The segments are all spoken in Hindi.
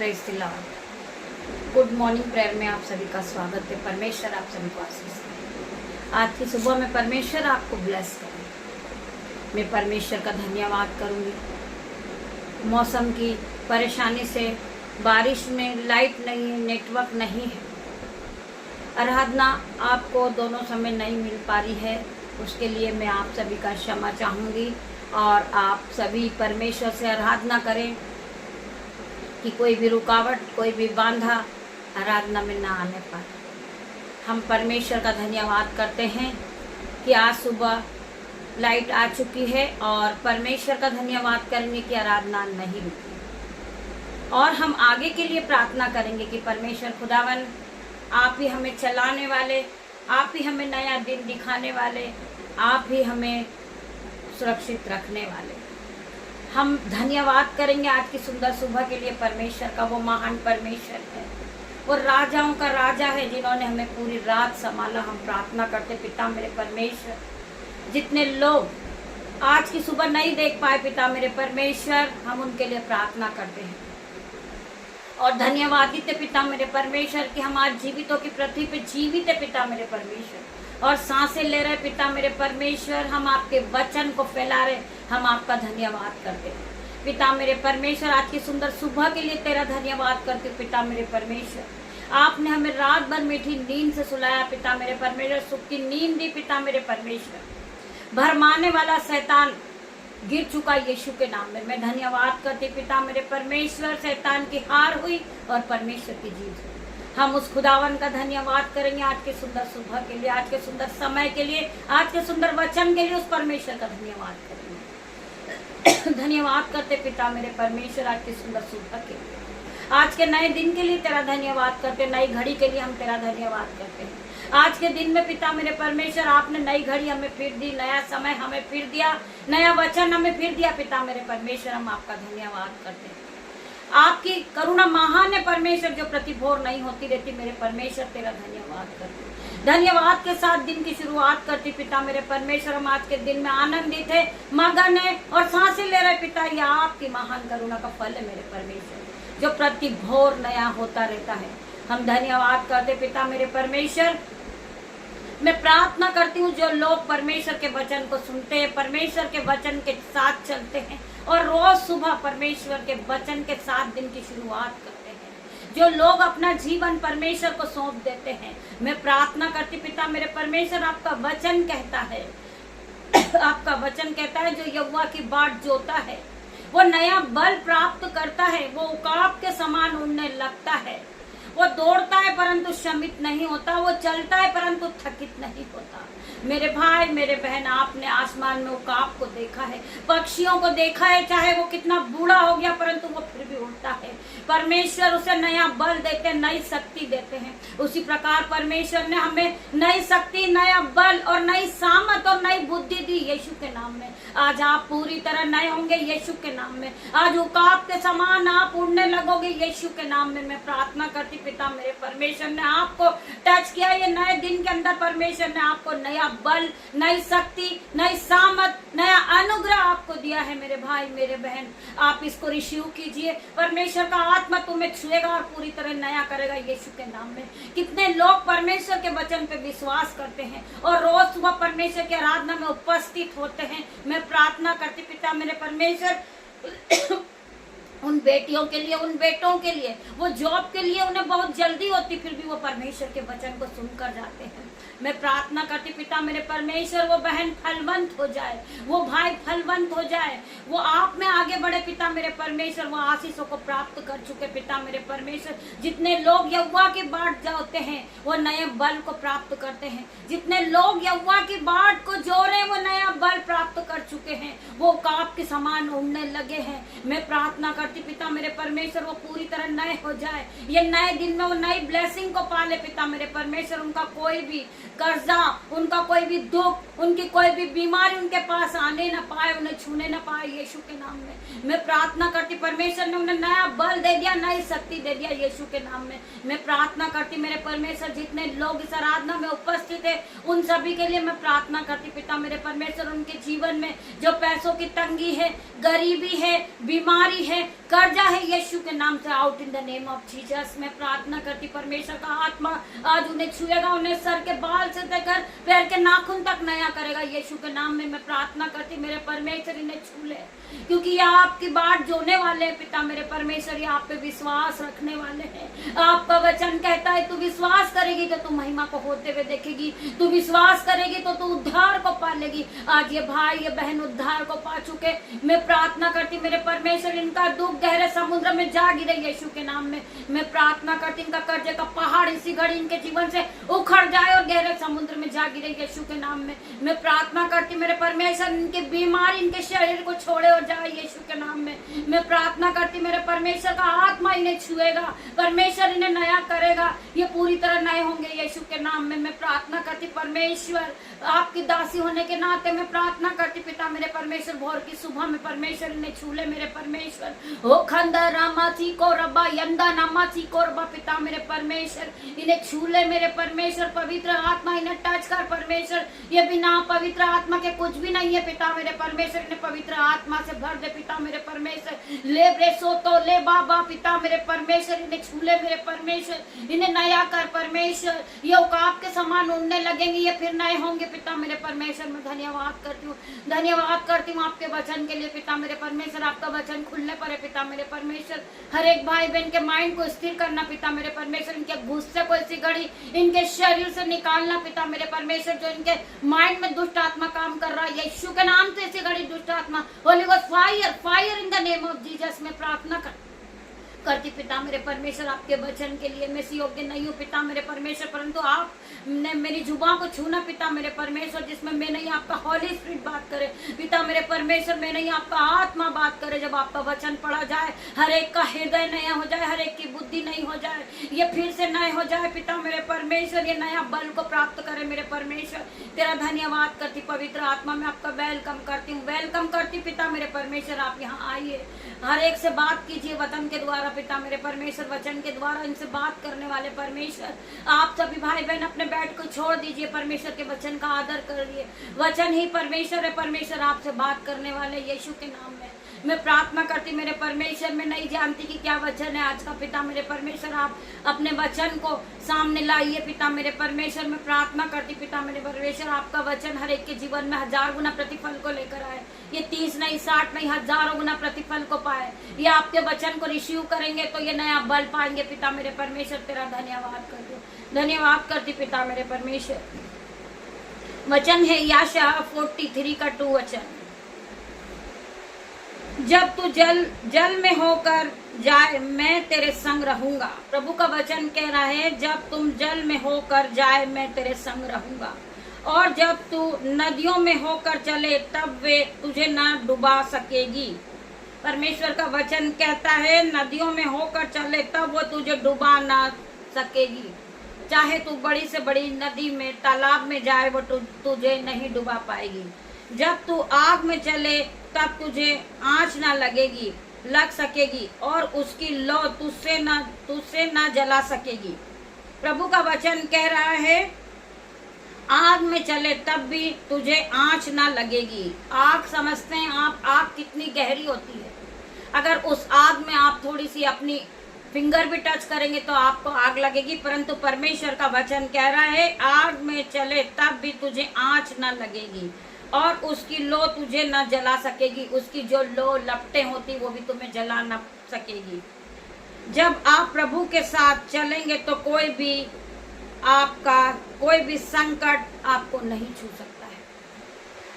Praise the Lord. Good morning prayer में आप सभी का स्वागत है। परमेश्वर आप सभी को आशीष दे। आज की सुबह में परमेश्वर आपको ब्लेस करे। मैं परमेश्वर का धन्यवाद करूंगी। मौसम की परेशानी से, बारिश में लाइट नहीं है, नेटवर्क नहीं है, आराधना आपको दोनों समय नहीं मिल पा रही है, उसके लिए मैं आप सभी का क्षमा चाहूँगी। और आप सभी परमेश्वर से आराधना करें कि कोई भी रुकावट, कोई भी बांधा आराधना में ना आने पाए। हम परमेश्वर का धन्यवाद करते हैं कि आज सुबह लाइट आ चुकी है और परमेश्वर का धन्यवाद करेंगे कि आराधना नहीं रुकी। और हम आगे के लिए प्रार्थना करेंगे कि परमेश्वर खुदावन आप ही हमें चलाने वाले, आप ही हमें नया दिन दिखाने वाले, आप ही हमें सुरक्षित रखने वाले। हम धन्यवाद करेंगे आज की सुंदर सुबह के लिए परमेश्वर का। वो महान परमेश्वर है, वो राजाओं का राजा है जिन्होंने हमें पूरी रात संभाला। हम प्रार्थना करते पिता मेरे परमेश्वर, जितने लोग आज की सुबह नहीं देख पाए पिता मेरे परमेश्वर, हम उनके लिए प्रार्थना करते हैं। और धन्यवादित है पिता मेरे परमेश्वर कि हम आज जीवितों की पृथ्वी पे जीवित है पिता मेरे परमेश्वर, और सांसें ले रहे पिता मेरे परमेश्वर। हम आपके वचन को फैला रहे, हम आपका धन्यवाद करते हैं पिता मेरे परमेश्वर। आज की सुंदर सुबह के लिए तेरा धन्यवाद करते हो पिता मेरे परमेश्वर। आपने हमें रात भर मीठी नींद से सुलाया पिता मेरे परमेश्वर, सुख की नींद दी पिता मेरे परमेश्वर। भरमाने वाला शैतान गिर चुका यीशु के नाम में। मैं धन्यवाद करती पिता मेरे परमेश्वर, शैतान की हार हुई और परमेश्वर की जीत हुई। हम उस खुदावन का धन्यवाद करेंगे आज के सुंदर सुबह के लिए, आज के सुंदर समय के लिए, आज के सुंदर वचन के लिए। उस परमेश्वर का धन्यवाद करेंगे। धन्यवाद करते पिता मेरे परमेश्वर आज की सुंदर सुबह के लिए, आज के नए दिन के लिए तेरा धन्यवाद करते, नई घड़ी के लिए हम तेरा धन्यवाद करते हैं। आज के दिन में पिता मेरे परमेश्वर आपने नई घड़ी हमें फिर दी, नया समय हमें फिर दिया, नया वचन हमें फिर दिया पिता मेरे परमेश्वर। हम आपका धन्यवाद करते हैं। आपकी करुणा महान है परमेश्वर, जो प्रतिभोर नहीं होती रहती मेरे परमेश्वर। तेरा धन्यवाद करते, धन्यवाद के साथ दिन की शुरुआत करती पिता मेरे परमेश्वर। हम आज के दिन में आनंदित है, मगन है और सांसें ले रहे पिता। यह आपकी महान करुणा का फल है मेरे परमेश्वर, जो प्रतिभोर नया होता रहता है। हम धन्यवाद करते पिता मेरे परमेश्वर। मैं प्रार्थना करती हूँ जो लोग परमेश्वर के वचन को सुनते हैं, परमेश्वर के वचन के साथ चलते हैं और रोज सुबह परमेश्वर के वचन के साथ दिन की शुरुआत करते हैं, जो लोग अपना जीवन परमेश्वर को सौंप देते हैं, मैं प्रार्थना करती पिता मेरे परमेश्वर। आपका वचन कहता है, आपका वचन कहता है जो यहोवा की बाट जोता है वो नया बल प्राप्त करता है, वो उकाब के समान उड़ने लगता है। वो दौड़ता है परंतु श्रमित नहीं होता, वो चलता है परंतु थकित नहीं होता। मेरे भाई मेरे बहन, आपने आसमान में उकाब को देखा है, पक्षियों को देखा है, चाहे वो कितना बूढ़ा हो गया परंतु वो फिर भी उड़ता है। परमेश्वर उसे नया बल देते हैं, नई शक्ति देते हैं। उसी प्रकार परमेश्वर ने हमें नई शक्ति, नया बल और नई सामर्थ और नई बुद्धि दी यीशु के नाम में। आज आप पूरी तरह नए होंगे यीशु के नाम में। आज उकाब के समान आप उड़ने लगोगे यीशु के नाम में। मैं प्रार्थना करती पिता मेरे परमेश्वर ने आपको टच किया। ये नए दिन के अंदर परमेश्वर ने आपको नया बल, नई शक्ति, नई सामर्थ, नया अनुग्रह आपको दिया है मेरे भाई मेरे बहन। आप इसको रिसीव कीजिए। परमेश्वर का आत्मा तुम्हें छुएगा और पूरी तरह नया करेगा यीशु के नाम में। कितने लोग परमेश्वर के वचन पे विश्वास करते हैं और रोज सुबह परमेश्वर की आराधना में उपस्थित होते हैं। मैं प्रार्थना करती पिता मेरे परमेश्वर उन बेटियों के लिए, उन बेटों के लिए, वो जॉब के लिए उन्हें बहुत जल्दी होती, फिर भी वो परमेश्वर के वचन को सुनकर जाते हैं। मैं प्रार्थना करती पिता मेरे परमेश्वर, वो बहन फलवंत हो जाए, वो भाई फलवंत हो जाए, वो आप में आगे बढ़े पिता मेरे परमेश्वर। वो आशीषों को प्राप्त कर चुके पिता मेरे परमेश्वर। जितने लोग यहोवा की बाट जोते हैं वो नए बल को प्राप्त करते हैं। जितने लोग यहोवा की बाट को जोड़े वो नया बल प्राप्त कर चुके हैं, वो उकाब के समान उड़ने लगे हैं। मैं प्रार्थना करती पिता मेरे परमेश्वर, वो पूरी तरह नए हो जाए। ये नए दिन में वो नई ब्लेसिंग को पाले पिता मेरे परमेश्वर। उनका कोई भी कर्जा, उनका कोई भी दुख, उनकी कोई भी बीमारी उनके पास आने न पाए, उन्हें छूने न पाए यीशु के नाम में। मैं प्रार्थना करती, परमेश्वर ने उन्हें नया बल दे दिया, नई शक्ति दे दिया यीशु के नाम में। मैं प्रार्थना करती मेरे परमेश्वर, जितने लोग इस आराधना में उपस्थित है उन सभी के लिए मैं प्रार्थना करती पिता मेरे परमेश्वर, उनके जीवन में जो पैसों की तंगी है, गरीबी है, बीमारी है, कर्जा है, यीशु के नाम से out in the name of Jesus. मैं प्रार्थना करती परमेश्वर का आत्मा आज उन्हें छुएगा, उन्हें सर के बाल से लेकर पैर के नाखून तक नया करेगा यीशु के नाम में। मैं प्रार्थना करती मेरे परमेश्वर इन्हें छू ले, क्योंकि ये आपकी बात जोने वाले हैं पिता मेरे परमेश्वर, ये आप पे विश्वास रखने वाले हैं। आपका वचन कहता है तू विश्वास करेगी तो तू महिमा को होते हुए देखेगी, तू विश्वास करेगी तो तू उद्धार को पा लेगी। आज ये भाई ये बहन उद्धार को पा चुके। मैं प्रार्थना करती मेरे परमेश्वर इनका दुख गहरे समुद्र में जा गिरे यीशु के नाम में। मैं प्रार्थना करती इनका कर्जे का पहाड़ इसी घड़ी इनके जीवन से उखड़ जाए और गहरे समुद्र में जा गिरे यीशु के नाम में। मैं प्रार्थना करती मेरे परमेश्वर इनकी बीमारी इनके शरीर को छोड़े और जाए यीशु के नाम में। मैं प्रार्थना करती मेरे परमेश्वर का आत्मा इन्हें छुएगा, परमेश्वर इन्हें नया करेगा, ये पूरी तरह नए होंगे यीशु के नाम में। मैं प्रार्थना करती परमेश्वर आपकी दासी होने के नाते मैं प्रार्थना करती पिता मेरे परमेश्वर, भोर की सुबह में परमेश्वर इन्हें छू ले मेरे परमेश्वर। ओ खंदा रामाची को रब्बा यंदा नामाची को रब्बा पिता मेरे परमेश्वर इन्हें छू ले मेरे परमेश्वर। पवित्र आत्मा इन्हें टच कर परमेश्वर, ये बिना पवित्र आत्मा के कुछ भी नहीं है पिता मेरे परमेश्वर। इन्हें पवित्र आत्मा से भर दे पिता मेरे परमेश्वर। ले ब्रेसो तो ले बाबा पिता मेरे परमेश्वर, इन्हें छू ले मेरे परमेश्वर, इन्हें नया कर परमेश्वर। ये उकाब के समान उड़ने लगेंगे, ये फिर नए होंगे पिता मेरे परमेश्वर। मैं धन्यवाद करती हूँ, धन्यवाद करती हूँ आपके वचन के लिए पिता मेरे परमेश्वर। आपका वचन खुलने पर है पिता मेरे परमेश्वर। हर एक भाई बहन के माइंड को स्थिर करना पिता मेरे परमेश्वर, इनके गुस्से को इसी घड़ी इनके शरीर से निकालना पिता मेरे परमेश्वर। जो इनके माइंड में दुष्ट आत्मा काम कर रहा है यीशु के नाम से इसी घड़ी दुष्ट आत्मा Holi God fire fire in the name of Jesus. में प्रार्थना करती पिता मेरे परमेश्वर आपके वचन के लिए। मैं इसी योग्य नहीं हूँ पिता मेरे परमेश्वर, परंतु आप ने मेरी जुबान को छूना पिता मेरे परमेश्वर, जिसमें मैं नहीं आपका हॉली स्पिरिट बात करे पिता मेरे परमेश्वर, मैं नहीं आपका आत्मा बात करे। जब आपका वचन पढ़ा जाए हर एक का हृदय नया हो जाए, हर एक की बुद्धि नई हो जाए, ये फिर से नए हो जाए पिता मेरे परमेश्वर, ये नया बल को प्राप्त करे मेरे परमेश्वर। तेरा धन्यवाद करती पवित्र आत्मा में आपका वेलकम करती हूँ, वेलकम करती पिता मेरे परमेश्वर। आप यहाँ आइए, हर एक से बात कीजिए वचन के द्वारा पिता मेरे परमेश्वर, वचन के द्वारा इनसे बात करने वाले परमेश्वर। आप सभी भाई बहन अपने बैठ को छोड़ दीजिए, परमेश्वर के वचन का आदर करिए। वचन ही परमेश्वर है, परमेश्वर आपसे बात करने वाले यीशु के नाम में। मैं प्रार्थना करती मेरे परमेश्वर, मैं नहीं जानती कि क्या वचन है आज का पिता मेरे परमेश्वर। आप अपने वचन को सामने लाइए पिता मेरे परमेश्वर। मैं प्रार्थना करती पिता मेरे परमेश्वर, आपका वचन हर एक के जीवन में 1000 गुना प्रतिफल को लेकर आए। ये 30 नहीं 60 नहीं 1000 गुना प्रतिफल को पाए। ये आपके वचन को रिसीव करेंगे तो ये नया बल पाएंगे पिता मेरे परमेश्वर। तेरा धन्यवाद करती हूँ, धन्यवाद करती पिता मेरे परमेश्वर। वचन है यशायाह 43 का 2 वचन, जब तू जल में होकर जाए मैं तेरे संग रहूंगा। प्रभु का वचन कह रहा है जब तुम जल में होकर जाए मैं तेरे संग रहूंगा, और जब तू नदियों में होकर चले तब वे तुझे ना डुबा सकेगी। परमेश्वर का वचन कहता है नदियों में होकर चले तब वो तुझे डुबा ना सकेगी। चाहे तू बड़ी से बड़ी नदी में तालाब में जाए वो तुझे नहीं डुबा पाएगी। जब तू आग में चले तब तुझे आंच ना लग सकेगी, और उसकी लौ तुझसे ना जला सकेगी। प्रभु का वचन कह रहा है आग में चले तब भी तुझे आंच ना लगेगी। आग समझते हैं आप, आग कितनी गहरी होती है। अगर उस आग में आप थोड़ी सी अपनी फिंगर भी टच करेंगे तो आपको आग लगेगी, परंतु परमेश्वर का वचन कह रहा है आग में चले तब भी तुझे आंच ना लगेगी, और उसकी लो तुझे न जला सकेगी। उसकी जो लो लपटें होती वो भी तुम्हें जला न सकेगी। जब आप प्रभु के साथ चलेंगे तो कोई भी संकट आपको नहीं छू सकता है।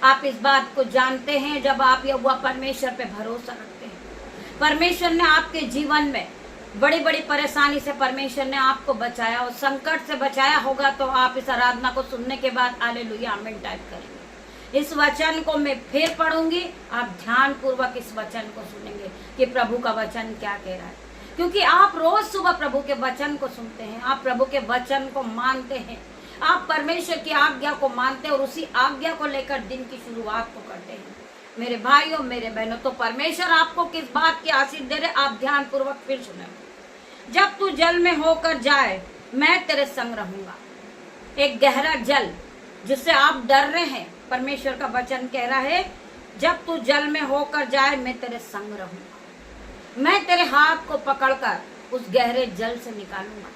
आप इस बात को जानते हैं जब आप यहोवा परमेश्वर पे भरोसा रखते हैं। परमेश्वर ने आपके जीवन में बड़ी बड़ी परेशानी से परमेश्वर ने आपको बचाया और संकट से बचाया होगा, तो आप इस आराधना को सुनने के बाद हालेलुया आमीन टाइप करेंगे। इस वचन को मैं फिर पढ़ूंगी, आप ध्यान पूर्वक इस वचन को सुनेंगे कि प्रभु का वचन क्या कह रहा है, क्योंकि आप रोज सुबह प्रभु के वचन को सुनते हैं, आप प्रभु के वचन को मानते हैं, आप परमेश्वर की आज्ञा को मानते हैं और उसी आज्ञा को लेकर दिन की शुरुआत को करते हैं। मेरे भाइयों मेरे बहनों, तो परमेश्वर आपको किस बात की आशीष दे रहे, आप ध्यान पूर्वक फिर सुने। जब तू जल में होकर जाए मैं तेरे संग रहूंगा। एक गहरा जल जिससे आप डर रहे हैं, परमेश्वर का वचन कह रहा है जब तू जल में होकर जाए मैं तेरे संग रहूंगा। मैं तेरे हाथ को पकड़कर उस गहरे जल से निकालूंगा।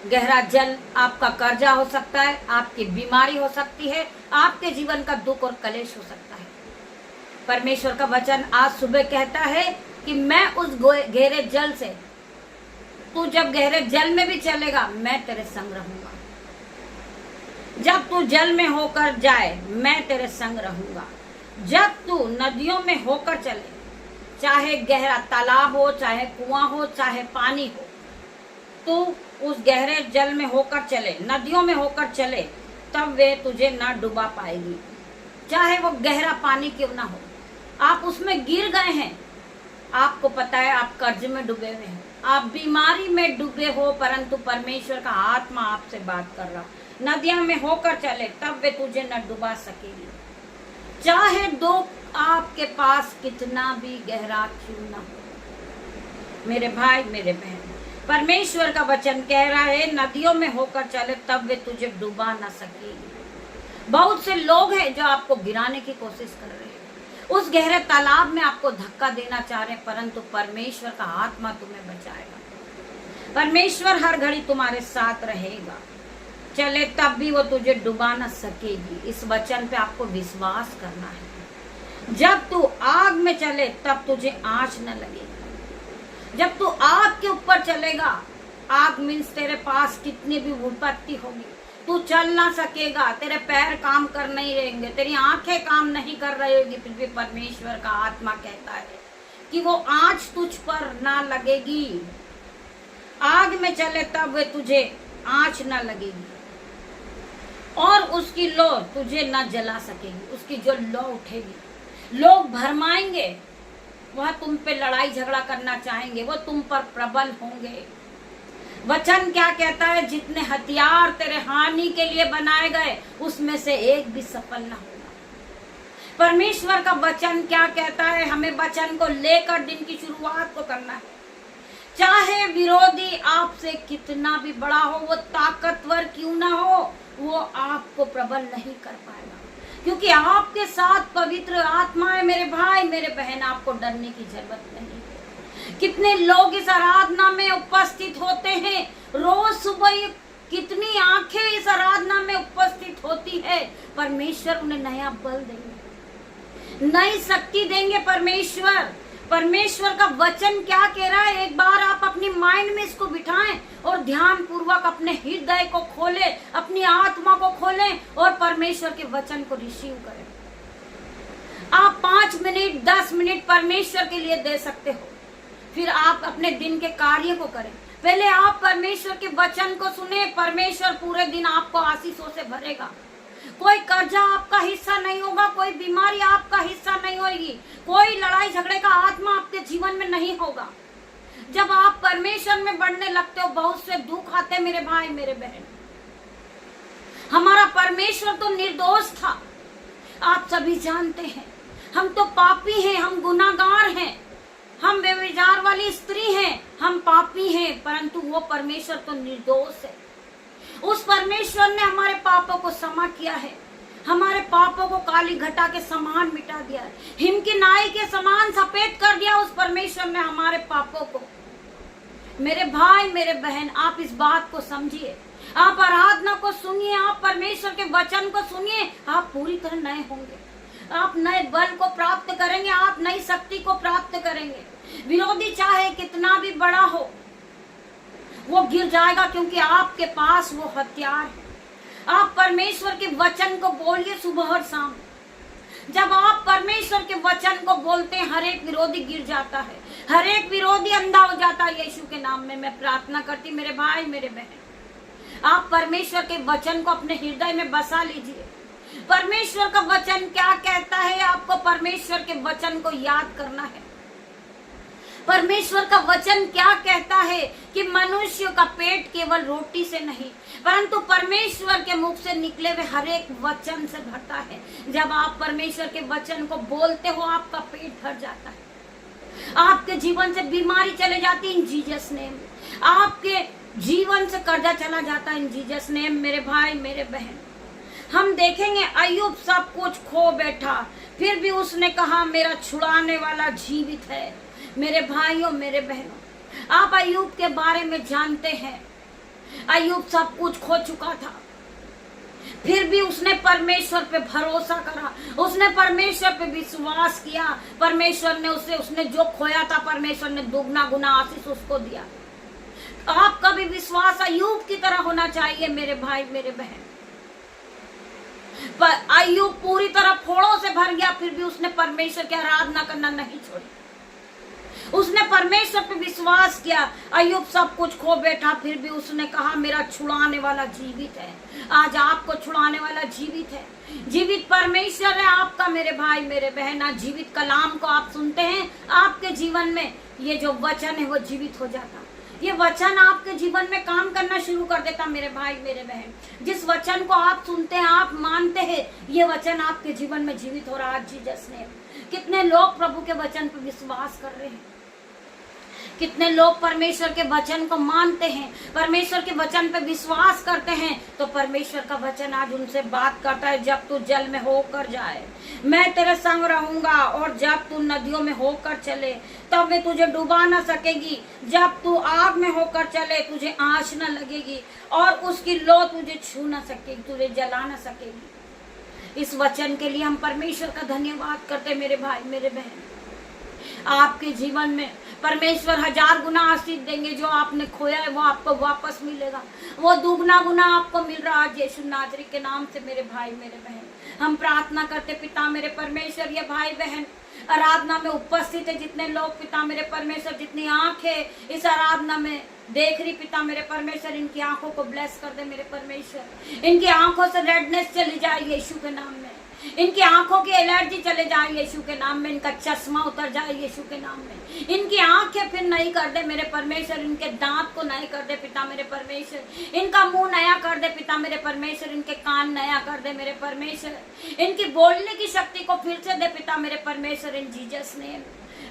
गहरा जल आपका कर्जा हो सकता है, आपकी बीमारी हो सकती है, आपके जीवन का दुख और कलेश हो सकता है। परमेश्वर का वचन आज सुबह कहता है कि मैं उस गहरे जल से, तू जब गहरे जल में भी चलेगा मैं तेरे संग रहूंगा। जब तू जल में होकर जाए मैं तेरे संग रहूंगा। जब तू नदियों में होकर चले, चाहे गहरा तालाब हो, चाहे कुआं हो, चाहे पानी हो, तू उस गहरे जल में होकर चले, नदियों में होकर चले, तब वे तुझे ना डुबा पाएगी। चाहे वो गहरा पानी क्यों ना हो, आप उसमें गिर गए हैं, आपको पता है आप कर्ज में डूबे हुए हैं, आप बीमारी में डूबे हो, परंतु परमेश्वर का आत्मा आपसे बात कर रहा, नदियों में होकर चले तब वे तुझे न डुबा सकेगी। चाहे दुख आपके पास कितना भी गहरा क्यों ना हो। मेरे भाई मेरे बहन, परमेश्वर का वचन कह रहा है नदियों में होकर चले तब वे तुझे डुबा ना सकेगी। बहुत से लोग हैं जो आपको गिराने की कोशिश कर रहे हैं, उस गहरे तालाब में आपको धक्का देना चाह रहे हैं, परंतु परमेश्वर का आत्मा तुम्हें बचाएगा। परमेश्वर हर घड़ी तुम्हारे साथ रहेगा। चले तब भी वो तुझे डुबा ना सकेगी। इस वचन पे आपको विश्वास करना है। जब तू आग में चले तब तुझे आंच न लगेगी। जब तू आग के ऊपर चलेगा, आग मीन्स तेरे पास कितनी भी विपत्ति होगी, तू चल ना सकेगा, तेरे पैर काम कर नहीं रहेंगे, तेरी आंखें काम नहीं कर रही होगी, फिर भी परमेश्वर का आत्मा कहता है कि वो आंच तुझ पर ना लगेगी। आग में चले तब वे तुझे आंच ना लगेगी और उसकी लो तुझे ना जला सकेगी। उसकी जो लो उठेगी, लोग भरमाएंगे, वह तुम पे लड़ाई झगड़ा करना चाहेंगे, वो तुम पर प्रबल होंगे। वचन क्या कहता है, जितने हथियार तेरे हानि के लिए बनाए गए उसमें से एक भी सफल ना होगा। परमेश्वर का वचन क्या कहता है, हमें वचन को लेकर दिन की शुरुआत को करना है। चाहे विरोधी आपसे कितना भी बड़ा हो, वो ताकतवर क्यों ना हो, वो आपको प्रबल नहीं कर पाएगा, क्योंकि आपके साथ पवित्र आत्मा है। मेरे भाई मेरे बहन, आपको डरने की जरूरत नहीं है। कितने लोग इस आराधना में उपस्थित होते हैं, रोज सुबह कितनी आंखें इस आराधना में उपस्थित होती है। परमेश्वर उन्हें नया बल देंगे, नई शक्ति देंगे। परमेश्वर का वचन क्या कह रहा है, एक बार आप अपनी माइंड में इसको बिठाएं और ध्यान पूर्वक अपने हृदय को खोलें, अपनी आत्मा को खोलें और परमेश्वर के वचन को रिसीव करें। आप 5 मिनट 10 मिनट परमेश्वर के लिए दे सकते हो, फिर आप अपने दिन के कार्य को करें। पहले आप परमेश्वर के वचन को सुने, परमेश्वर पूरे दिन आपको आशीषों से भरेगा। कोई कर्जा आपका हिस्सा नहीं होगा, कोई बीमारी आपका हिस्सा नहीं होगी, कोई लड़ाई झगड़े का आत्मा आपके जीवन में नहीं होगा। जब आप परमेश्वर में बढ़ने लगते हो, बहुत से दुख आते हैं मेरे भाई मेरे बहन। हमारा परमेश्वर तो निर्दोष था, आप सभी जानते हैं। हम तो पापी हैं, हम गुनाहगार हैं, हम व्यभिचार वाली स्त्री हैं, हम पापी हैं, परंतु वो परमेश्वर तो निर्दोष है। उस परमेश्वर ने हमारे पापों को क्षमा किया है, हमारे पापों को काली घटा के समान मिटा दिया है, हिम की नाई के समान सफेद कर दिया उस परमेश्वर ने हमारे पापों को। मेरे भाई मेरे बहन, आप इस बात को समझिए, आप आराधना को सुनिए, आप परमेश्वर के वचन को सुनिए, आप पूरी तरह नए होंगे, आप नए बल को प्राप्त करेंगे, आप नई शक्ति को प्राप्त करेंगे। विरोधी चाहे कितना भी बड़ा हो, वो गिर जाएगा, क्योंकि आपके पास वो हथियार है। आप परमेश्वर के वचन को बोलिए सुबह और शाम। जब आप परमेश्वर के वचन को बोलते हैं, हर एक विरोधी गिर जाता है, हर एक विरोधी अंधा हो जाता है। यीशु के नाम में मैं प्रार्थना करती, मेरे भाई मेरे बहन, आप परमेश्वर के वचन को अपने हृदय में बसा लीजिए। परमेश्वर का वचन क्या कहता है, आपको परमेश्वर के वचन को याद करना है। परमेश्वर का वचन क्या कहता है कि मनुष्य का पेट केवल रोटी से नहीं परंतु परमेश्वर के मुख से निकले हुए हर एक वचन से भरता है। जब आप परमेश्वर के वचन को बोलते हो आपका पेट भर जाता है, आपके जीवन से बीमारी चले जाती है इन जीसस नेम, आपके जीवन से कर्जा चला जाता है इन जीसस नेम। मेरे भाई मेरे बहन, हम देखेंगे अय्यूब सब कुछ खो बैठा, फिर भी उसने कहा मेरा छुड़ाने वाला जीवित है। मेरे भाइयों मेरे बहनों, आप अय्यूब के बारे में जानते हैं, अय्यूब सब कुछ खो चुका था, फिर भी उसने परमेश्वर पे भरोसा करा, उसने परमेश्वर पे विश्वास किया। परमेश्वर ने उसने जो खोया था परमेश्वर ने दुगना गुना आशीष उसको दिया। आपका भी विश्वास अय्यूब की तरह होना चाहिए मेरे भाई मेरे बहन। पर अय्यूब पूरी तरह फोड़ों से भर गया, फिर भी उसने परमेश्वर की आराधना करना नहीं छोड़ी, उसने परमेश्वर पे विश्वास किया। अय्यूब सब कुछ खो बैठा, फिर भी उसने कहा मेरा छुड़ाने वाला जीवित है। आज आपको छुड़ाने वाला जीवित है, जीवित परमेश्वर है आपका मेरे भाई मेरे बहन। जीवित कलाम को आप सुनते हैं, आपके जीवन में ये जो वचन है वो जीवित हो जाता, ये वचन आपके जीवन में काम करना शुरू कर देता मेरे भाई मेरे बहन। जिस वचन को आप सुनते हैं, आप मानते हैं, ये वचन आपके जीवन में जीवित हो रहा है जीसस ने। कितने लोग प्रभु के वचन पर विश्वास कर रहे हैं, कितने लोग परमेश्वर के वचन को मानते हैं, परमेश्वर के वचन पे विश्वास करते हैं, तो परमेश्वर का वचन आज उनसे बात करता है। जब तू जल में होकर जाए मैं तेरे संग रहूंगा, और जब तू नदियों में होकर चले तब वे तुझे डुबा न सकेगी। जब तू आग में होकर चले तुझे आँच न लगेगी, और उसकी लो तुझे छू न सकेगी, तुझे जला न सकेगी। इस वचन के लिए हम परमेश्वर का धन्यवाद करते मेरे भाई मेरे बहन। आपके जीवन में परमेश्वर 1000 गुना आशीष देंगे। जो आपने खोया है वो आपको वापस मिलेगा, वो दुगना गुना आपको मिल रहा है यीशु नासरी के नाम से मेरे भाई मेरे बहन। हम प्रार्थना करते पिता मेरे परमेश्वर, ये भाई बहन आराधना में उपस्थित है, जितने लोग पिता मेरे परमेश्वर, जितनी आंखें इस आराधना में देख रही पिता मेरे परमेश्वर, इनकी आंखों को ब्लेस कर दे मेरे परमेश्वर। इनकी आंखों से रेडनेस चली जाए यीशु के नाम में, इनकी आंखों की एलर्जी चले जाए यीशु के नाम में, इनका चश्मा उतर जाए यीशु के नाम में, इनकी आंखें फिर नई कर दे मेरे परमेश्वर, इनके दांत को नए कर दे पिता मेरे परमेश्वर, इनका मुंह नया कर दे पिता मेरे परमेश्वर, इनके कान नया कर दे मेरे परमेश्वर, इनकी बोलने की शक्ति को फिर से दे पिता मेरे परमेश्वर। इन जीसस नेम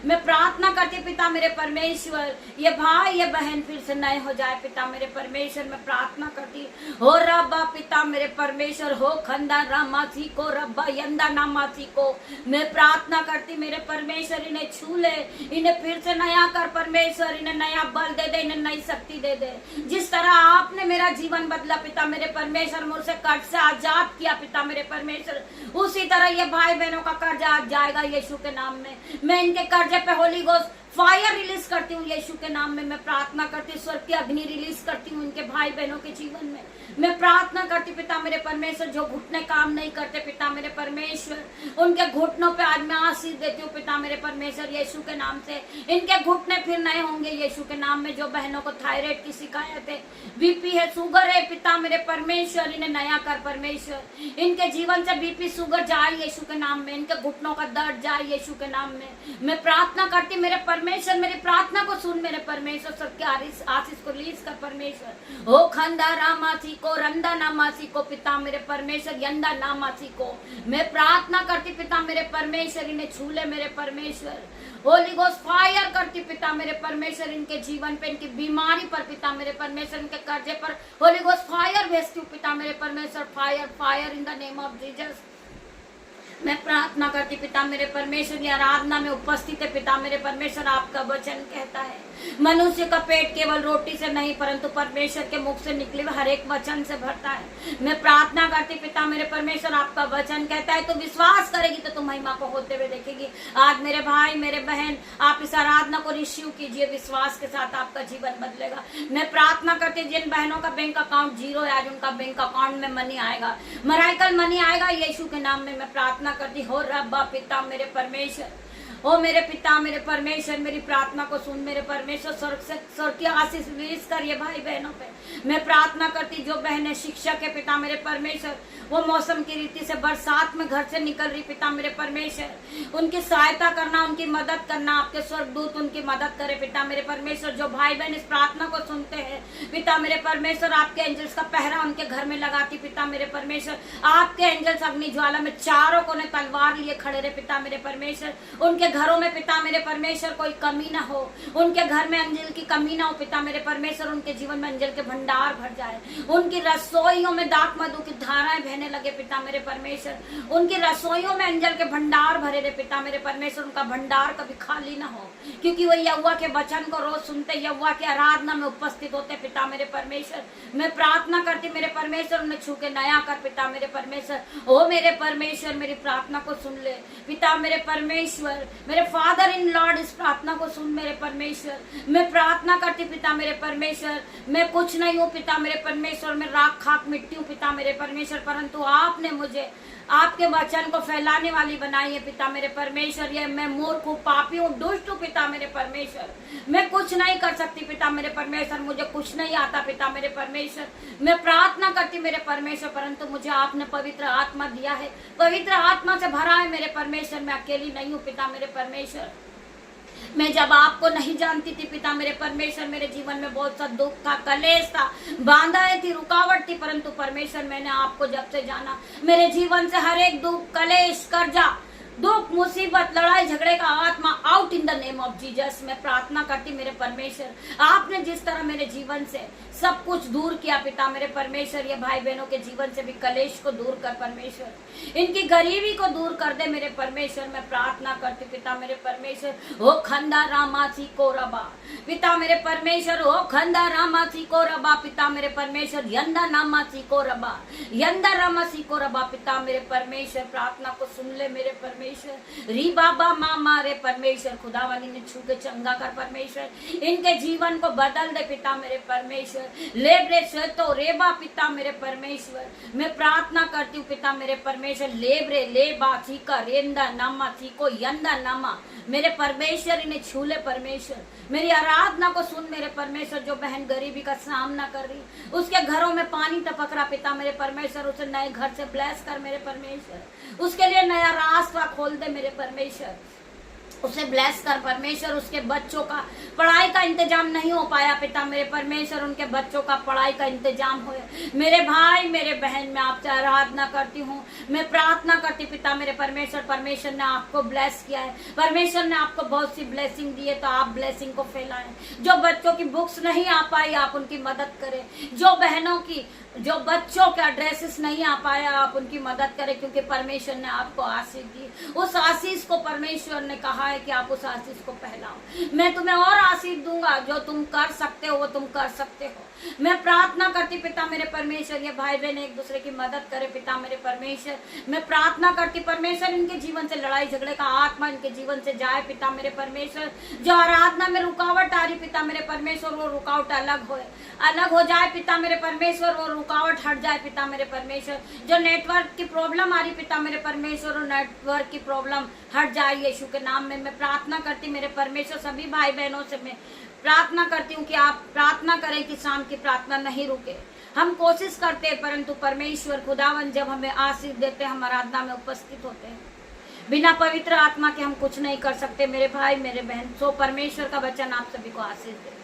मैं प्रार्थना करती पिता मेरे परमेश्वर, ये भाई ये बहन फिर से नए हो जाए पिता मेरे परमेश्वर। मैं प्रार्थना करती हो रब्बा पिता मेरे परमेश्वर, हो खंदा रामासी को रब्बा यंदा नामासी को। मैं प्रार्थना करती मेरे परमेश्वर, इन्हें छू ले, इन्हें फिर से नया कर परमेश्वर, इन्हें नया बल दे दे, इन्हें नई शक्ति दे दे। जिस तरह आपने मेरा जीवन बदला पिता मेरे परमेश्वर, मुझसे कर्ज से आजाद किया पिता मेरे परमेश्वर, उसी तरह ये भाई बहनों का कर्ज आज जाएगा यीशु के नाम में। मैं इनके कर्ज पे होली गोस्ट फायर रिलीज करती हूँ यीशु के नाम में। मैं प्रार्थना करती स्वर्ग की अग्नि रिलीज करती हूँ इनके भाई बहनों के जीवन में। मैं प्रार्थना करती पिता मेरे परमेश्वर, जो घुटने काम नहीं करते पिता मेरे परमेश्वर, उनके घुटनों पे आज मैं आशीष देती हूँ पिता मेरे परमेश्वर यीशु के नाम से। इनके घुटने फिर नए होंगे यीशु के नाम में। जो बहनों को थायराइड की शिकायत है, बीपी है, शुगर है पिता मेरे परमेश्वर, इन्हें नया कर परमेश्वर। इनके जीवन से बीपी शुगर जाए यीशु के नाम में, इनके घुटनों का दर्द जाए यीशु के नाम में। मैं प्रार्थना करती मेरे परमेश्वर, मेरी प्रार्थना को सुन मेरे परमेश्वर, सबके आशीष को रिलीज कर परमेश्वर। हो खंदा रामासी को रंदा नामासी को पिता मेरे परमेश्वर, यंदा नामासी को मैं प्रार्थना करती पिता मेरे परमेश्वर, इन्हें छू ले मेरे परमेश्वर। होली गोस्ट फायर करती पिता मेरे परमेश्वर, इनके जीवन पे, इनकी बीमारी पर पिता मेरे परमेश्वर, इनके कर्जे पर होली गोस्ट फायर भेजती हूँ पिता मेरे परमेश्वर। Fire fire in the name of Jesus. मैं प्रार्थना करती पिता मेरे परमेश्वर, ये आराधना में उपस्थित है पिता मेरे परमेश्वर। आपका वचन कहता है मनुष्य का पेट केवल रोटी से नहीं परंतु परमेश्वर के मुख से निकले हुए हर एक वचन से भरता है। मैं प्रार्थना करती पिता मेरे परमेश्वर, आपका वचन कहता है तो विश्वास करेगी तो तुम महिमा को होते हुए देखेगी। आज मेरे भाई मेरे बहन, आप इस आराधना को रिसीव कीजिए, विश्वास के साथ आपका जीवन बदलेगा। मैं प्रार्थना करती जिन बहनों का बैंक अकाउंट जीरो है, आज उनका बैंक अकाउंट में मनी आएगा, मराइकल मनी आएगा यीशु के नाम में। मैं प्रार्थना करती हो रब्बा पिता मेरे परमेश्वर, ओ मेरे पिता मेरे परमेश्वर, मेरी प्रार्थना को सुन मेरे परमेश्वर। स्वर्ग की आशीष रिलीज करिए भाई बहनों पे। मैं प्रार्थना करती जो बहनें शिक्षक है पिता मेरे परमेश्वर, वो मौसम की रीति से बरसात में घर से निकल रही पिता मेरे परमेश्वर, उनकी सहायता करना, उनकी मदद करना, आपके स्वर्गदूत उनकी मदद करे पिता मेरे परमेश्वर। जो भाई बहन इस प्रार्थना को सुनते हैं पिता मेरे परमेश्वर, आपके एंजल्स का पहरा उनके घर में लगाती पिता मेरे परमेश्वर। आपके एंजल्स अग्नि ज्वाला में चारों कोने तलवार लिए खड़े रहे पिता मेरे परमेश्वर। उनके घरों में पिता मेरे परमेश्वर कोई कमी ना हो, उनके घर में अंजल की कमी ना हो पिता मेरे परमेश्वर। उनके जीवन में अंजल के भंडार भर जाए, उनकी रसोइयों में दाक मधु की धाराएं बहने लगे पिता मेरे परमेश्वर। उनकी रसोइयों में अंजल के भंडार भरे रहे पिता मेरे परमेश्वर। उनका भंडार कभी खाली ना हो, क्योंकि वो यहोवा के वचन को रोज सुनते, यहोवा की आराधना में उपस्थित होते पिता मेरे परमेश्वर। मैं प्रार्थना करती मेरे परमेश्वर, उन्हें छू के नया कर पिता मेरे परमेश्वर। ओ मेरे परमेश्वर, मेरी प्रार्थना को सुन ले पिता मेरे परमेश्वर। मेरे फादर इन लॉर्ड, इस प्रार्थना को सुन मेरे परमेश्वर। मैं प्रार्थना करती पिता मेरे परमेश्वर, मैं कुछ नहीं हूँ पिता मेरे परमेश्वर, मैं राख खाक मिट्टी हूँ पिता मेरे परमेश्वर, परंतु आपने मुझे आपके वचन को फैलाने वाली बनाई है पिता मेरे परमेश्वर। ये मैं मूर्ख हूँ, पापी हूँ, दुष्ट हूँ पिता मेरे परमेश्वर। मैं कुछ नहीं कर सकती पिता मेरे परमेश्वर, मुझे कुछ नहीं आता पिता मेरे परमेश्वर। मैं प्रार्थना करती मेरे परमेश्वर, परंतु मुझे आपने पवित्र आत्मा दिया है, पवित्र आत्मा से भरा है मेरे परमेश्वर। मैं अकेली नहीं हूँ पिता मेरे परमेश्वर। मैं जब आपको नहीं जानती थी पिता मेरे परमेश्वर, मेरे जीवन में बहुत सा दुख था, कलेश था, बाधाएं थी, रुकावट थी, परंतु परमेश्वर मैंने आपको जब से जाना, मेरे जीवन से हर एक दुख, कलेश, कर्जा, दुख, मुसीबत, लड़ाई झगड़े का आत्मा out in the name of Jesus. मैं प्रार्थना करती मेरे परमेश्वर, आपने जिस तरह मेरे जीवन से सब कुछ दूर किया पिता मेरे परमेश्वर, ये भाई बहनों के जीवन से भी कलेश को दूर कर परमेश्वर, इनकी गरीबी को दूर कर दे मेरे परमेश्वर। मैं प्रार्थना करती पिता मेरे परमेश्वर, हो खंदा रामासी को रबा पिता मेरे परमेश्वर, हो खंदा रामासी को रबा पिता मेरे परमेश्वर, यंदा नामासी को रबा, यंदा रामासी को रबा पिता मेरे परमेश्वर। प्रार्थना को सुन ले मेरे परमेश्वर। री बाबा मामा रे परमेश्वर, खुदा वाली ने छू के चंगा कर परमेश्वर, इनके जीवन को बदल दे पिता मेरे परमेश्वर। लेब्रे तो रेबा पिता मेरे परमेश्वर। मैं प्रार्थना करती हूँ पिता मेरे परमेश्वर, लेब्रे लेबा चीका रेंदा नामा चीको यंदा नामा मेरे परमेश्वर, इन्हें छू ले परमेश्वर। मेरी आराधना को सुन मेरे परमेश्वर। जो बहन गरीबी का सामना कर रही, उसके घरों में पानी टपक रहा पिता मेरे परमेश्वर, उसे नए घर से ब्लेस कर मेरे परमेश्वर, उसके लिए नया रास्ता खोल दे मेरे परमेश्वर, उसे ब्लेस कर परमेश्वर। उसके बच्चों का पढ़ाई का इंतजाम नहीं हो पाया पिता मेरे परमेश्वर, उनके बच्चों का पढ़ाई का इंतजाम हो। मेरे भाई मेरे बहन, मैं आपसे आराधना करती हूँ, मैं प्रार्थना करती पिता मेरे परमेश्वर। परमेश्वर ने आपको ब्लेस किया है, परमेश्वर ने आपको बहुत सी ब्लेसिंग दी है, तो आप ब्लेसिंग को फैलाएं। जो बच्चों की बुक्स नहीं आ पाई, आप उनकी मदद करें। जो बहनों की, जो बच्चों का ड्रेसेस नहीं आ पाया, आप उनकी मदद करें, क्योंकि परमेश्वर ने आपको आशीष दी। उस आशीष को परमेश्वर ने कहा है कि आप उस आशीष को फैलाओ। मैं तुम्हें और आशीष दूंगा, जो तुम कर सकते हो वो तुम कर सकते हो। मैं प्रार्थना करती पिता मेरे परमेश्वर, ये भाई बहन एक दूसरे की मदद करे पिता मेरे परमेश्वर। मैं प्रार्थना करती परमेश्वर, इनके जीवन से लड़ाई झगड़े का आत्मा इनके जीवन से जाए पिता मेरे परमेश्वर। जो आराधना में रुकावट आ रही पिता मेरे परमेश्वर, वो रुकावट अलग हो जाए पिता मेरे परमेश्वर, वो रुकावट हट जाए पिता मेरे परमेश्वर। जो नेटवर्क की प्रॉब्लम आ रही पिता मेरे परमेश्वर, वो नेटवर्क की प्रॉब्लम हट जाए यीशु के नाम में। मैं प्रार्थना करती मेरे परमेश्वर, सभी भाई बहनों से मैं प्रार्थना करती हूँ कि आप प्रार्थना करें कि शाम की प्रार्थना नहीं रुके। हम कोशिश करते हैं, परंतु परमेश्वर खुदावन जब हमें आशीष देते हैं, हम आराधना में उपस्थित होते हैं। बिना पवित्र आत्मा के हम कुछ नहीं कर सकते मेरे भाई मेरे बहन। सो परमेश्वर का वचन आप सभी को आशीष दे।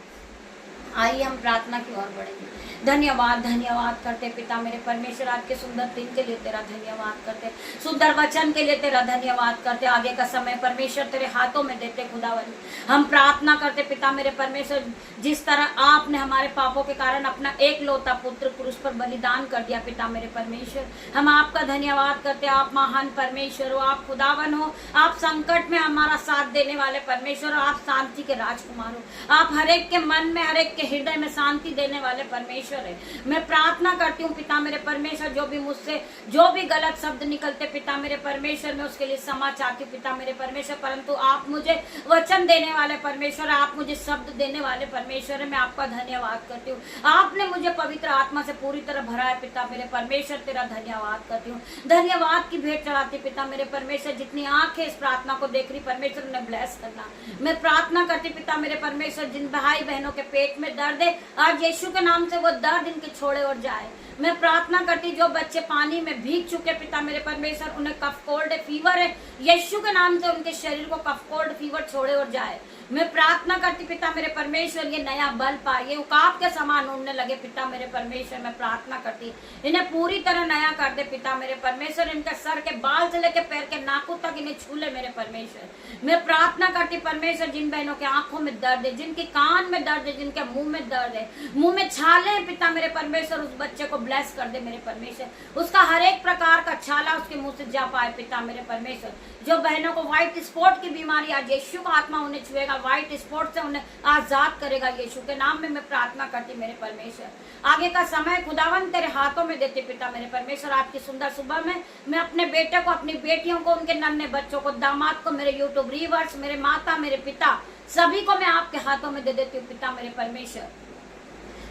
आइए हम प्रार्थना की ओर बढ़ेंगे। धन्यवाद करते पिता मेरे परमेश्वर, आज के सुंदर दिन के लिए तेरा धन्यवाद करते, सुंदर वचन के लिए तेरा धन्यवाद करते। आगे का समय परमेश्वर तेरे हाथों में देते खुदावन। हम प्रार्थना करते पिता मेरे परमेश्वर, जिस तरह आपने हमारे पापों के कारण अपना एकलौता पुत्र क्रूस पर बलिदान कर दिया पिता मेरे परमेश्वर, हम आपका धन्यवाद करते। आप महान परमेश्वर हो, आप खुदावन हो, आप संकट में हमारा साथ देने वाले परमेश्वर हो, आप शांति के राजकुमार हो। आप हर एक के मन में, हर एक के हृदय में शांति देने वाले परमेश्वर है। मैं प्रार्थना करती हूँ पिता मेरे परमेश्वर, जो भी मुझसे जो भी गलत शब्द निकलते पिता मेरे परमेश्वर, मैं उसके लिए क्षमा चाहती हूँ पिता मेरे परमेश्वर। परंतु आप मुझे वचन देने वाले परमेश्वर, आप मुझे शब्द देने वाले परमेश्वर है। मैं आपका धन्यवाद करती हूँ। आपने मुझे पवित्र आत्मा से पूरी तरह भरा है पिता मेरे परमेश्वर, तेरा धन्यवाद करती हूँ। धन्यवाद की भेंट चढ़ाती पिता मेरे परमेश्वर। जितनी आंखें इस प्रार्थना को देख रही परमेश्वर, उन्हें ब्लेस करना। मैं प्रार्थना करती पिता मेरे परमेश्वर, जिन भाई बहनों के पेट में दर्द है, आज यीशु के नाम से वो दर्द इनके छोड़े और जाए। मैं प्रार्थना करती जो बच्चे पानी में भीग चुके पिता मेरे परमेश्वर, उन्हें कफ कोल्ड फीवर है, यीशु के नाम से उनके शरीर को कफ कोल्ड फीवर छोड़े और जाए। मैं प्रार्थना करती पिता मेरे परमेश्वर, ये नया बल पाए, ये उकाब के समान उड़ने लगे पिता मेरे परमेश्वर। मैं प्रार्थना करती इन्हें पूरी तरह नया कर दे पिता मेरे परमेश्वर। इनके सर के बाल से लेकर पैर के नाखून तक इन्हें छू ले मेरे परमेश्वर। मैं प्रार्थना करती परमेश्वर, जिन बहनों के आंखों में दर्द है, जिनकी कान में दर्द है, जिनके मुंह में दर्द है, मुंह में छाले हैं पिता मेरे परमेश्वर, उस बच्चे को ब्लेस कर दे मेरे परमेश्वर। उसका हर एक प्रकार का छाला उसके मुंह से जा पाए पिता मेरे परमेश्वर। जो बहनों को व्हाइट स्पॉट की बीमारी, आज यीशु का आत्मा उन्हें छुएगा, व्हाइट स्पॉट से उन्हें आजाद करेगा यीशु के नाम में। मैं प्रार्थना करती मेरे परमेश्वर। आगे का समय खुदावन तेरे हाथों में देते पिता मेरे परमेश्वर। आपकी सुंदर सुबह में मैं अपने बेटे को, अपनी बेटियों को, उनके नन्हे बच्चों को, दामाद को, मेरे यूट्यूब व्यूअर्स, मेरे माता, मेरे पिता, सभी को मैं आपके हाथों में दे देती हूँ पिता मेरे परमेश्वर।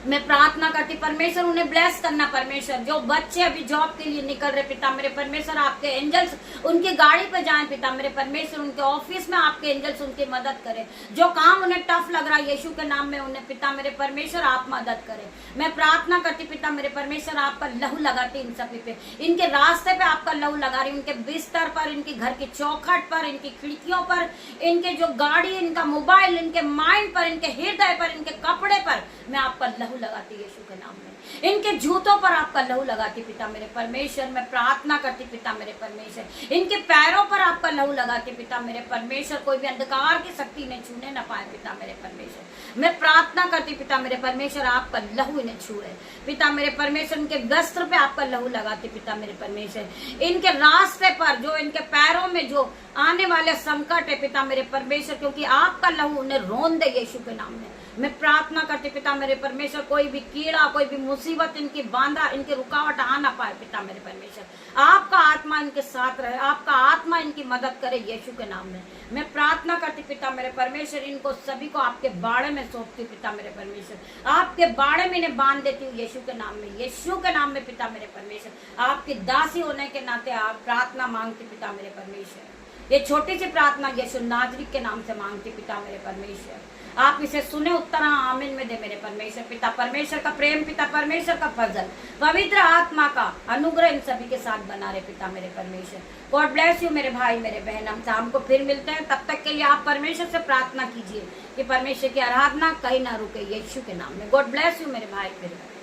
मैं प्रार्थना करती परमेश्वर, उन्हें ब्लेस करना परमेश्वर। जो बच्चे अभी जॉब के लिए निकल रहे पिता मेरे परमेश्वर, आपके एंजल्स उनकी गाड़ी पे जाएं पिता मेरे परमेश्वर। उनके ऑफिस में आपके एंजल्स उनकी मदद करें। जो काम उन्हें टफ लग रहा है यीशु के नाम में, उन्हें पिता मेरे परमेश्वर आप मदद करें। मैं प्रार्थना करती पिता मेरे परमेश्वर, आपका लहू लगाती इन सभी पे, इनके रास्ते पे आपका लहू लगा रही, उनके बिस्तर पर, इनके घर की चौखट पर, इनकी खिड़कियों पर, इनके जो गाड़ी, इनका मोबाइल, इनके माइंड पर, इनके हृदय पर, इनके कपड़े पर मैं आपका लहू लगाती यीशु के नाम में। इनके जूतों पर आपका लहू लगाती पिता मेरे परमेश्वर। मैं प्रार्थना करती पिता मेरे परमेश्वर, इनके पैरों पर आपका लहू लगाती पिता मेरे परमेश्वर। कोई भी अंधकार की शक्ति इन्हें छूने न पाए पिता मेरे परमेश्वर। मैं प्रार्थना करती पिता मेरे परमेश्वर, आपका लहू इन्हें छूए पिता मेरे परमेश्वर। इनके वस्त्र पे आपका लहू लगाती पिता मेरे परमेश्वर। इनके रास्ते पर, जो इनके पैरों में जो आने वाले संकट है पिता मेरे परमेश्वर, क्योंकि आपका लहू उन्हें रोन दे यीशु के नाम में। मैं प्रार्थना करती पिता मेरे परमेश्वर, कोई भी कीड़ा, कोई भी मुसीबत इनकी बांधा, इनकी रुकावट आ ना पाए पिता मेरे परमेश्वर। आपका आत्मा इनके साथ रहे, आपका आत्मा इनकी मदद करे यीशु के नाम में। मैं प्रार्थना करती पिता मेरे परमेश्वर, इनको सभी को आपके बाड़े में सौंपती हूँ पिता मेरे परमेश्वर। आपके बाड़े में इन्हें बांध देती हूँ यीशु के नाम में, यीशु के नाम में पिता मेरे परमेश्वर। आपकी दासी होने के नाते आप प्रार्थना मांगती पिता मेरे परमेश्वर। ये छोटी सी प्रार्थना यीशु नाजरी के नाम से मांगती पिता मेरे परमेश्वर। आप इसे सुने, उत्तर आमीन में दे मेरे परमेश्वर। पिता परमेश्वर का प्रेम, पिता परमेश्वर का फजल, पवित्र आत्मा का अनुग्रह इन सभी के साथ बना रहे पिता मेरे परमेश्वर। गॉड ब्लेस यू मेरे भाई मेरे बहन। हम शाम को फिर मिलते हैं, तब तक के लिए आप परमेश्वर से प्रार्थना कीजिए कि परमेश्वर की आराधना कहीं ना रुके यीशु के नाम में। गॉड ब्लेस यू मेरे भाई मेरे बहन।